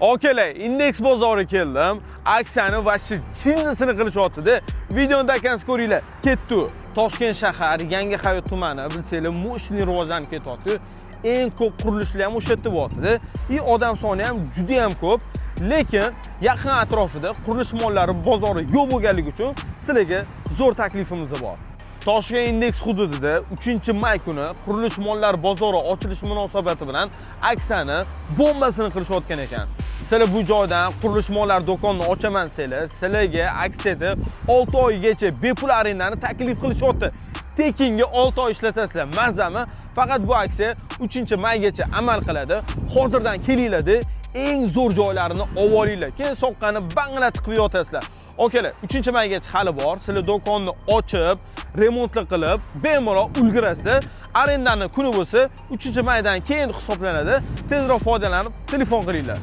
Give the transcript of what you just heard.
Okeylar, Index bozoriga keldim. Aksiyani va shu chinnisini qilishyapti-da. Videoda ekansiz ko'ringlar. Ketdi. Toshkent shahar, Yangi Hayot tumani, bilsanglar, mushni rivojlanib ketyapti. Eng ko'p qurilishlar ham o'sha yerda bo'lyapti-da. Odam soni ham juda ham ko'p. Lekin yaqin atrofida qurilish mollari bozori yo'q bo'lganligi uchun sizlarga zo'r taklifimiz bor. Toshkent Index hududida 3-may kuni qurilish mollari bozori ochilish munosabati bilan aksiyani bombasini qilishayotgan ekan. Sizlar bu joydan qurilish mollari do'konini ochaman desanglar, sizlarga aksiyada 6 oygacha bepul arendani taklif qilishyapti. Tekinga 6 oy ishlatasizlar. Mazami? Faqat bu aksiya 3-maygacha amal qiladi. Hozirdan kelinglar-da, eng zo'r joylarini olinglar. Keyin soqqani banglatib qilib yotasizlar. Okeylar, 3-maygacha hali bor. Sizlar do'konni ochib, remontli qilib, bemalol ulgurasizlar. Arendani kuni bo'lsa 3-maydan keyin hisoblanadi. Tezroq foydalanib telefon qilinglar.